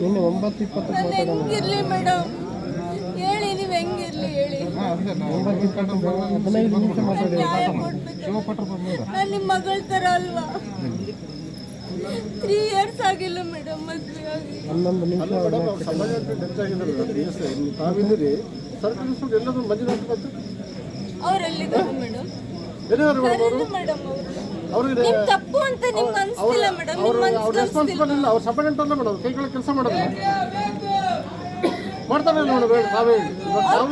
ಇನ್ನು 9:20 ಹೆಂಗಿರ್ಲಿ ಮೇಡಮ್ ಹೇಳಿ, ನೀವು ಹೆಂಗಿರ್ಲಿ ಹೇಳಿ. 15 ನಿಮಿಷ ಮಾತಾಡಿ. ನಾನು ನಿಮ್ಮ ಮಗಳ ಥರ ಅಲ್ವಾ? 3 years ಆಗಿಲ್ಲ ಮೇಡಮ್ ಮದುವೆ ಆಗಿ. 11 ನಿಮಿಷ ಅವರೆಲ್ಲಿದ್ದಾರೆ ಮೇಡಮ್? ಮೇಡಮ್ ನಿಮ್ ತಪ್ಪು ಅಂತ ನಿಮ್ಗೆ ಅನ್ಸ್ತಿಲ್ಲ ಮೇಡಮ್? ಅವ್ರು ಸಪರೇಟ್ ಅಲ್ಲ ಮೇಡಮ್, ಕೈ ಕೆಳಗೆ ಕೆಲಸ ಮಾಡೋದು ಮಾಡ್ತಾರೆ ಮೇಡಮ್.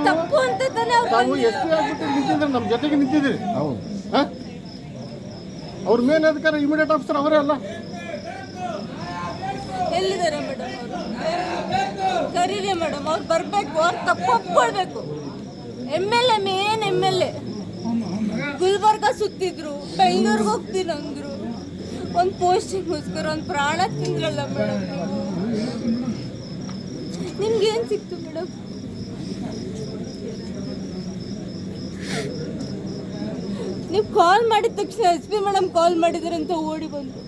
ತಪ್ಪು ಅಂತ ತಾನೇ ತಾವು ಎಷ್ಟು ಆಗ್ಬಿಟ್ಟು ನಿಂತಿದ್ರೆ ನಮ್ಮ ಜೊತೆಗೆ ನಿಂತಿದ್ದೀರಿ. ಅವ್ರ ಮೇನ್ ಅಧಿಕಾರ ಇಮಿಡಿಯೇಟ್ ಆಫೀಸರ್ ಅವರೇ ಅಲ್ಲ. ಎಲ್ಲಿದ್ದಾರೆ ಮೇಡಮ್ ಅವರು? ಕರೀರಿ ಮೇಡಮ್, ಅವ್ರು ಬರ್ಬೇಕು, ಅವ್ರು ತಪ್ಪು ಒಪ್ಕೊಳ್ಬೇಕು. MLA ಮೇನ್ MLA ಗುಲ್ಬರ್ಗ ಸುತ್ತಿದ್ರು, ಬೆಂಗಳೂರಿಗೆ ಹೋಗ್ತೀನಿ ಅಂದ್ರು, ಒಂದು ಪೋಸ್ಟಿಂಗ್ಗೋಸ್ಕರ ಒಂದು ಪ್ರಾಣ ತಿಂದ್ರಲ್ಲ ಮೇಡಮ್. ನಿಮ್ಗೇನು ಸಿಕ್ತು ಮೇಡಮ್? ನೀವು ಕಾಲ್ ಮಾಡಿದ ತಕ್ಷಣ SP ಮೇಡಮ್ ಕಾಲ್ ಮಾಡಿದ್ರೆ ಅಂತ ಓಡಿ ಬಂದು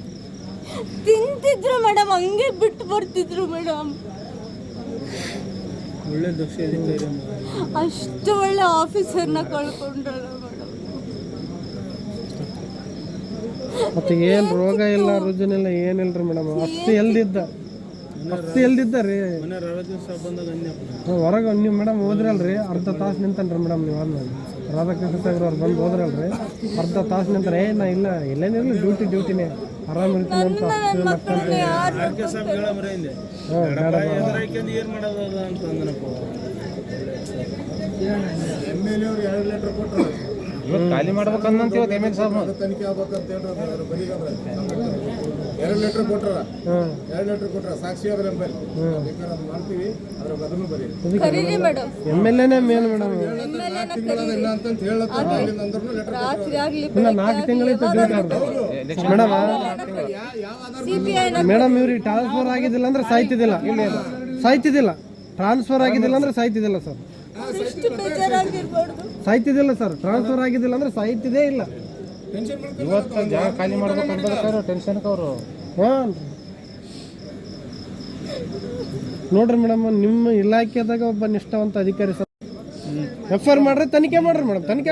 ತಿಂತಿದ್ರು ಮೇಡಮ್, ಹಂಗೆ ಬಿಟ್ಟು ಬರ್ತಿದ್ರು ಮೇಡಮ್. ಒಳ್ಳೆ ದಕ್ಷ ಅಧಿಕಾರಿ, ಅಷ್ಟು ಒಳ್ಳೆ ಆಫೀಸರ್ನ ಕಳ್ಕೊಂಡ್ರಲ್ಲ ಮೇಡಮ್. ಮತ್ತೆ ಏನು ರೋಗ ಇಲ್ಲ, ರುಜಿನ ಇಲ್ಲ, ಏನಿಲ್ರಿ ಮೇಡಮ್. ಅಷ್ಟು ಎಲ್ದಿದ್ದ ರೀ ಹೊರಗೆ. ನೀವು ಮೇಡಮ್ ಹೋದ್ರಲ್ರಿ, ಅರ್ಧ ತಾಸು ನಿಂತನ್ರಿ ಮೇಡಮ್. ನೀವು ಆದ್ಮೇಲೆ ರಾಧಾಕೃಷ್ಣ ಸಾಗರ್ ಅವ್ರು ಬಂದು ಹೋದ್ರಲ್ರಿ, ಅರ್ಧ ತಾಸು ನಿಂತಾರೆ. ನಾ ಇಲ್ಲೇನಿರಲಿ, ಡ್ಯೂಟಿನೇ ಆರಾಮ್ ಇರ್ತೀನಿ ಅಂತ. ಖಾಲಿ ಮಾಡ್ಬೇಕಂತ MLA ಸಾಹೇಬ್ ತನಿಖೆ ಆಗ್ಬೇಕಂತ ಹೇಳಿ 2 ಲೆಟರ್ ಕೊಟ್ರ. 2 ಲೆಟರ್ ಕೊಟ್ರ, ಸಾಕ್ಷಿ ಅದ್ರ ಮಾಡ್ತೀವಿ. ಅದ್ರ ಬದಲು ಬರೀ MLAನೇ ಮೇನ್ ಮೇಡಮ್. ಇಲ್ಲ ಅಂತ ಹೇಳತ್ತಾರೆ. 4 ತಿಂಗಳಿತ್ತು ಡ್ಯೂಟಿ ಮೇಡಮ್. ಮೇಡಮ್ ಇವ್ರಿಗೆ ಟ್ರಾನ್ಸ್ಫರ್ ಆಗಿದ್ದಿಲ್ಲ ಅಂದ್ರೆ ಸಾಯ್ತಿದ್ದಿಲ್ಲ. ಟ್ರಾನ್ಸ್ಫರ್ ಆಗಿದ್ದಿಲ್ಲ ಅಂದ್ರೆ ಸಾಯ್ತಿದ್ದಿಲ್ಲ ಸರ್. ಸಾಯ್ತಿದ್ದಿಲ್ಲ ಸರ್. ಟ್ರಾನ್ಸ್ಫರ್ ಆಗಿದ್ದಿಲ್ಲ ಅಂದ್ರೆ ಸಾಯ್ತಿದೇ ಇಲ್ಲ. ಇವತ್ತು ಜಾಗ ಖಾಲಿ ಮಾಡ್ಬೇಕಂತ ಟೆನ್ಷನ್ ಅವರು. ನೋಡ್ರಿ ಮೇಡಮ್, ನಿಮ್ಮ ಇಲಾಖೆದಾಗ ಒಬ್ಬ ನಿಷ್ಠಾವಂತ ಅಧಿಕಾರಿ ಸರ್. FIR ಮಾಡ್ರಿ, ತನಿಖೆ ಮಾಡ್ರಿ ಮೇಡಮ್. ತನಿಖೆ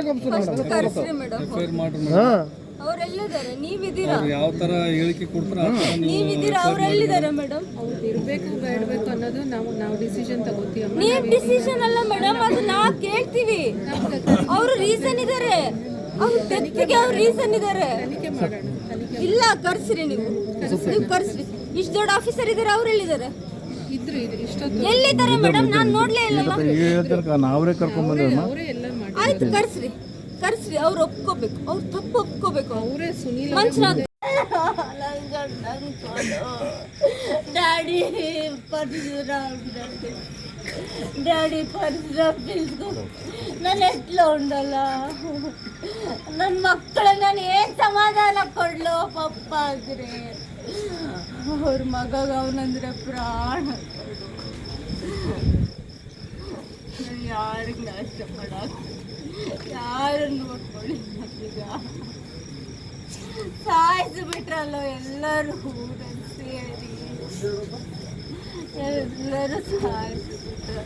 ಅವರೆಲ್ಲಿದ್ದಾರೆ? ನೀವಿದ್ದೀರಾ? ಯಾವ ತರ ಹೇಳಿಕೆ ಕೊಡ್ತಾರೆ ನೀವಿದ್ದೀರಾ? ಅವರೆಲ್ಲಿದ್ದಾರೆ ಮೇಡಮ್? ಇರಬೇಕು ಬೇಡಬೇಕು ಅನ್ನೋದು ನಾವು ಡಿಸಿಷನ್ ತಗೋತೀವಿ. ನೀವು ಡಿಸಿಷನ್ ಅಲ್ಲ ಮೇಡಮ್, ಅದು ನಾವು ಕೇಳ್ತೀವಿ. ಅವರು ರೀಸನ್ ಇದ್ದಾರೆ, ಅವ್ರ ಡೆತ್ಗೆ ಅವ್ರ ರೀಸನ್ ಇದ್ದಾರೆ. ಇಲ್ಲ ಕರ್ಸ್ರಿ, ನೀವು ಕರ್ಸ್ರಿ. ಇಷ್ಟು ದೊಡ್ಡ ಆಫೀಸರ್ ಇದ್ದಾರೆ, ಅವ್ರು ಎಲ್ಲಿದ್ದಾರೆ? ಎಲ್ಲಿದ್ದಾರೆ ಮೇಡಮ್? ನಾನು ನೋಡ್ಲೇ ಇಲ್ಲ. ನಾವೇ ಕರ್ಕೊಂಡ್ ಬಂದೇವ. ಆಯ್ತು, ಕರ್ಸ್ರಿ. ಅವ್ರು ಒಪ್ಕೋಬೇಕು, ಅವ್ರು ತಪ್ಪು ಒಪ್ಕೋಬೇಕು. ಅವರೇ ಸುನೀಲ್ ಮಂಜುನಾಥ್ ಡ್ಯಾಡಿ ಪರಶುರಾಮ್ ನಾನು ಎಟ್ಲ ಉಂಡಲ್ಲ. ನನ್ನ ಮಕ್ಕಳ ನಾನು ಏನು ಸಮಾಧಾನ ಕೊಡ್ಲು ಪಪ್ಪ ಆದ್ರೆ? ಅವ್ರ ಮಗ ಅವನಂದ್ರೆ ಪ್ರಾಣ. ಯಾರಿಗೆ ನಾಷ್ಟ ಮಾಡಕ್, ಯಾರನ್ನು ನೋಡ್ಕೊಳ್ಳಿ. ಈಗ ಸಾಯಿಸಿ ಬಿಟ್ರಲ್ಲ ಎಲ್ಲರೂ ಊರಲ್ಲಿ ಸೇರಿ, ಎಲ್ಲರೂ ಸಾಯಿಸಿ ಬಿಟ್ರ.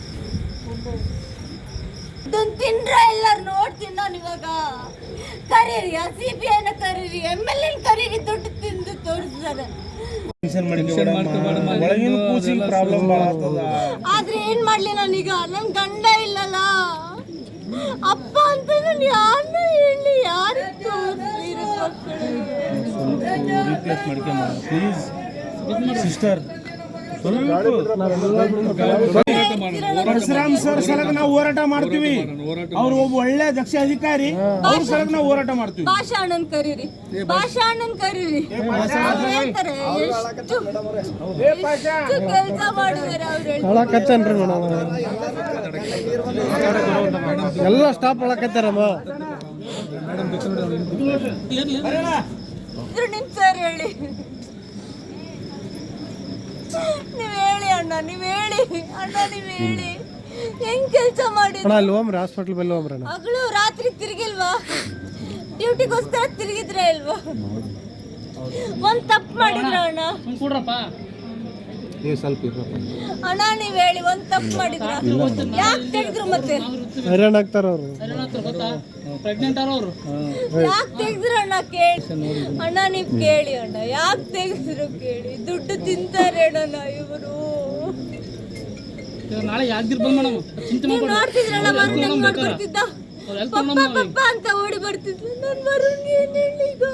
ಇದನ್ನು ತಿನ್ರ ಎಲ್ಲರೂ ನೋಡ್ತೀನಿ ನಾನು ಇವಾಗ. ಕರೀರಿ, CBIನ ಕರೀರಿ, MLA ಕರೀರಿ, ದುಡ್ಡು ತಿಂದು ತೋರಿಸ್ತಾರೆ. ಆದ್ರೆ ಏನ್ ಮಾಡ್ಲಿ ನಾನೀಗ? ನನ್ ಗಂಡ ಇಲ್ಲಲ್ಲ, ಅಪ್ಪ ಅಂತ ನಾನು ಯಾರನ್ನ ಹೇಳಿ, ಯಾರು ಪರಶುರಾಮ್ ಸರ್ ಸಲಗ ನಾವು ಹೋರಾಟ ಮಾಡ್ತೀವಿ. ಅವ್ರು ಒಬ್ಬ ಒಳ್ಳೆ ದಕ್ಷ ಅಧಿಕಾರಿ, ಅವ್ರ ಸಲಗ ನಾವು ಹೋರಾಟ ಮಾಡ್ತೀವಿ. ಭಾಷಾಣ್ಣನ್ ಕರೀರಿ, ಭಾಷಾಣ್ಣನ್ ಕರೀರಿ. ಹೇಳ್ತಾರೆ ಎಷ್ಟು ಕೆಲಸ ಮಾಡಿದಾರೆ ಅವ್ರು. ಹೇಳಕತ್ತೇನ್ರಿ ಮೇಡಮ್, ಎಲ್ಲ ಸ್ಟಾಪ್ ಹೇಳಕತ್ತಾರಮ್ಮ. ನಿಮ್ ಸರ್ ಹೇಳಿ, ನೀವ್ ಹೇಳಿ ಅಣ್ಣ, ನೀವ್ ಹೇಳಿ ಅಣ್ಣ, ನೀವ್ ಹೇಳಿ. ಹೆಂಗ್ ಕೆಲಸ ಮಾಡಿದ್ರು? ಅಲ್ಲಿ ಹೋಮ್ರಿ, ಹಾಸ್ಪಿಟಲ್ ಬೆಲ್ಲ ಹೋಮ್ರಣ್ಣ. ಹಗಲು ರಾತ್ರಿ ತಿರುಗಿಲ್ವಾ? ಡ್ಯೂಟಿಗೋಸ್ಕರ ತಿರುಗಿದ್ರೆ ಇಲ್ವಾ? ಒಂದ್ ತಪ್ಪು ಮಾಡಿದ್ರ ಅಣ್ಣ? ನೀವು ಸ್ವಲ್ಪ ಇರ್ಬೇಕು. ಅಣ್ಣ ನೀವ್ ಹೇಳಿ ಒಂದ್ ತಪ್ಪು ಮಾಡಿದ್ರ ಯಾಕೆ ತೆಗೆದ್ರು ಮತ್ತೆ ಹೈರಾಣ ಆಗ್ತಾರ ಅವರು. ಯಾಕೆ ತೆಗೆದ್ರು ಅಣ್ಣ ಕೇಳಿ ಅಣ್ಣ ನೀವ್ ಕೇಳಿ ಅಣ್ಣ ಯಾಕೆ ತೆಗೆದ್ರು ಕೇಳಿ. ದುಡ್ಡು ತಿಂತಾರೆ ಅಣ್ಣ ಇವರು. ನಾಳೆ ಯಾಕೆ ಬಂದ್ ಮೇಡಮ್ ಚಿಂತೆ ನೀವ್ ನೋಡ್ತಿದ್ರಣ್ಣ ವರುಣ್ ಹೆಂಗ್ ಮಾಡ್ಕೊಡ್ತಿದ್ದ ಪಪ್ಪ ಪಪ್ಪ ಅಂತ ಓಡಿ ಬರ್ತಿದ್ಲು. ನನ್ ವರುಣ್ ಏನ್ ಹೇಳಿ ಈಗ,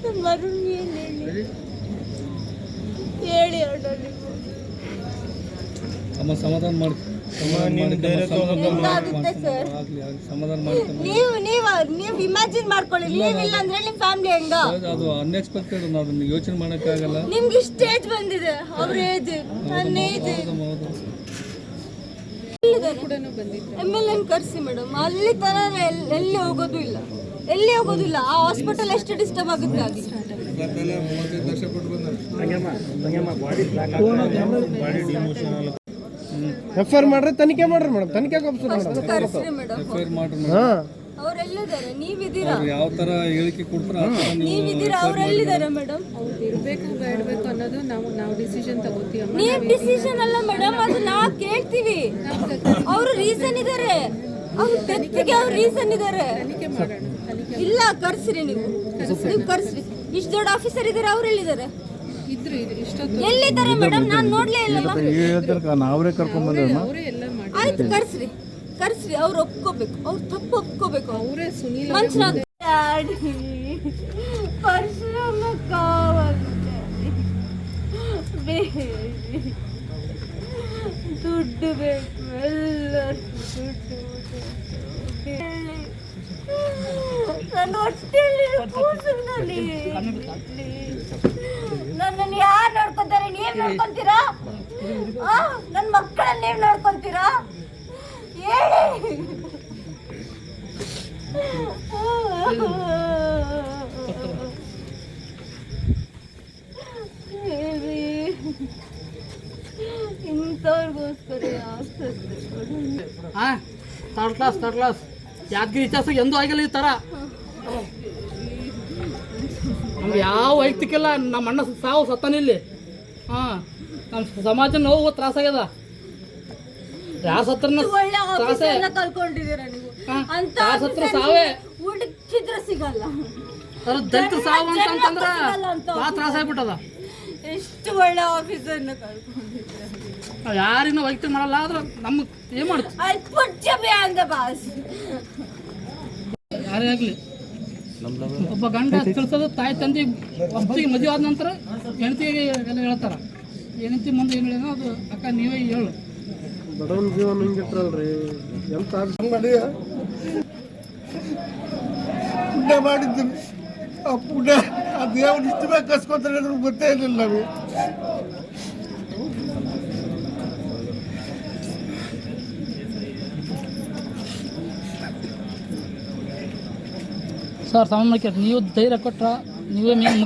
ನನ್ ವರುಣ್ ಏನ್ ಹೇಳಿ ಹೇಳಿ ಅಣ್ಣ ನೀವು. ಸಮಾಧಾನ ಮಾಡಿ ಎಂತಾಗುತ್ತೆ ಸರ್ ಸಮಾಧಾನ ಮಾಡಿ. ನೀವು ಇಮ್ಯಾಜಿನ್ ಮಾಡ್ಕೊಳ್ಳಿ, ನೀವಿಲ್ಲ ಅಂದ್ರೆ ನಿಮ್ ಫ್ಯಾಮಿಲಿ ಹೆಂಗ. ಅದು ಅನ್ಎಕ್ಸ್ಪೆಕ್ಟೆಡ್, ಅದನ್ನ ಯೋಚನೆ ಮಾಡಕ್ಕಾಗಲ್ಲ. ನಿಮ್ಗೆ ಇಷ್ಟ ಏಜ್ ಬಂದಿದೆ, ಅವ್ರ ಏಜ್ ನನ್ನ ಏಜ್. MLA ಕರ್ಸಿ ಮೇಡಮ್, ಅಲ್ಲಿ ತರ ಎಲ್ಲಿ ಹೋಗೋದು ಇಲ್ಲ, ಎಲ್ಲಿ ಹೋಗೋದಿಲ್ಲ. ಆ ಹಾಸ್ಪಿಟಲ್ ಎಷ್ಟು ಡಿಸ್ಟರ್ಬ್ ಆಗುತ್ತೆ ಅಲ್ಲಿ. FIR ಮಾಡ್ರಿ, ತನಿಖೆ ಮಾಡ್ರಿ ಮೇಡಮ್, ತನಿಖೆ ಕೊಪ್ಸು ಕರ್ಸ್ರಿ ಮೇಡಮ್. ಹಾ ಅವ್ರೆಲ್ಲಿದ್ದಾರೆ? ನೀವಿದ್ದೀರಾ? ಯಾವ ತರ ಹೇಳಿಕೆ ಕೊಡ್ತಾರ ನೀವಿದ್ದೀರಾ? ಅವ್ರೆಲ್ಲಿದ್ದಾರೆ ಮೇಡಮ್? ಅವ್ರು ಇರಬೇಕು ಬೇಡಬೇಕು ಅನ್ನೋದು ನಾವು ಡಿಸಿಷನ್ ತಗೋತೀವಿ. ನೀವ್ ಡಿಸಿಷನ್ ಅಲ್ಲ ಮೇಡಮ್, ಅದು ನಾವ್ ಕೇಳ್ತೀವಿ. ಅವ್ರು ರೀಸನ್ ಇದಾರೆ, ಅವ್ರ ಡೆತ್ಗೆ ಅವ್ರ ರೀಸನ್ ಇದಾರೆ. ತನಿಖೆ ಮಾಡೋಣ. ಇಲ್ಲ ಕರ್ಸ್ರಿ, ನೀವು ಕರ್ಸ್ರಿ. ಇಷ್ಟು ದೊಡ್ಡ ಆಫೀಸರ್ ಇದಾರೆ, ಅವ್ರು ಎಲ್ಲಿದ್ದಾರೆ? ಇದ್ರು ಇಷ್ಟೊತ್ತು ಎಲ್ಲಿದ್ದಾರೆ ಮೇಡಮ್? ನಾನ್ ನೋಡ್ಲೇ ಇಲ್ಲಲ್ಲ. ನಾವೇ ಕರ್ಕೊಂಡ್ ಬಂದೇವ. ಅವರೇ ಎಲ್ಲ ಮಾಡಿ ಆಯ್ತು ಕರ್ಸ್ರಿ, ಕರ್ಸ್ರಿ. ಅವ್ರು ಒಪ್ಕೋಬೇಕು, ಅವ್ರು ತಪ್ಪು ಒಪ್ಕೋಬೇಕು. ಅವರೇ ಸುನೀಲ್ ಮಂಜುನಾಥ್ ಡ್ಯಾಡಿ ಪರಶುರಾಮ ಕಾವಂತೆ ಬೇಡಿ, ದುಡ್ಡು ಬೇಕು, ಎಲ್ಲರಿಗೂ ದುಡ್ಡು ಹೇಳಿ. ನನ್ನ ಹೊಟ್ಟೆಯಲ್ಲಿರೋ ಕೂಸನ್ನ ನನ್ನನ್ನು ಯಾರು ನೋಡ್ಕೊಂತಾರೆ? ನೀವ್ ನೋಡ್ಕೊಂತೀರಾ? ನನ್ನ ಮಕ್ಕಳನ್ನ ನೀವ್ ನೋಡ್ಕೊಂತೀರಾ? ಹೇಳಿ. ಇಂಥವ್ರಿಗೋಸ್ಕರ ಥರ್ಡ್ ಕ್ಲಾಸ್ ಯಾದಗಿರಿ ಇತಿಹಾಸ ಎಂದೂ ಆಗಿಲ್ಲ ಈ ಥರ. ನಮ್ಗೆ ಯಾವ ವೈಯಕ್ತಿಕ ಇಲ್ಲ, ನಮ್ಮ ಅಣ್ಣ ಸಾವು ಸತ್ತಾನಿಲ್ಲಿ. ಹಾಂ, ನಮ್ಮ ಸಮಾಜ ನೋವು ತ್ರಾಸಾಗ್ಯದ. ಯಾರು ಸತ್ರನ ಒಳ್ಳೆ ಆಫೀಸರ್ನ ಕಳ್ಕೊಂಡಿದ್ದೀರಾ ನೀವು. ಅಂತ ಸತ್ರ ಸಾವೇ ಹುಡುಕಿದ್ರೆ ಸಿಗಲ್ಲ. ದಲಿತ ಸಾವು ಅಂತಂದ್ರೆ ಭಾಳ ತ್ರಾಸ ಆಗ್ಬಿಟ್ಟದ. ಎಷ್ಟು ಒಳ್ಳೆ ಆಫೀಸರ್ನ ಕಳ್ಕೊಂಡಿದ್ದೀರಾ. ನಾವು ಯಾರಿಗೂ ವೈಯಕ್ತಿಕ ಮಾಡಲ್ಲ, ಆದ್ರೆ ನಮ್ಗೆ ಏನು ಮಾಡ್ತೀವಿ? I put you behind the bus. ಯಾರೇ ಆಗಲಿ, ಒಬ್ಬ ಗಂಡ ತಿಳಿಸೋದು ತಾಯಿ ತಂದೆ ವಸ್ತಿಗೆ ಮದುವೆ ಆದ ನಂತರ ಹೆಂಡತಿಗೆ ಎಲ್ಲ ಹೇಳ್ತಾರೆ. ಹೆಂಡತಿ ಮುಂದೆ ಏನು ಹೇಳಿನೋ ಅದು ಅಕ್ಕ ನೀವೇ ಹೇಳು. ಬಡವನ ಜೀವನ ಹಿಂಗಿಟ್ರಲ್ರಿ, ಎಂತ ಪುಣ್ಯ ಮಾಡಿದ್ದೀನಿ. ಆ ಪುಣ್ಯ ಆ ದೇವ್ರು ಇಷ್ಟು ಬೇಗ ಕಸ್ಕೊತಾರೆ ಅಂದ್ರೆ ಗೊತ್ತೇ ಇರಲಿಲ್ಲ ನಮಗೆ. ಸರ್ ಸಾಮಾನ್ಯ ನೀವು ಧೈರ್ಯ ಕೊಟ್ರ ನೀವೇ ಮೇನ್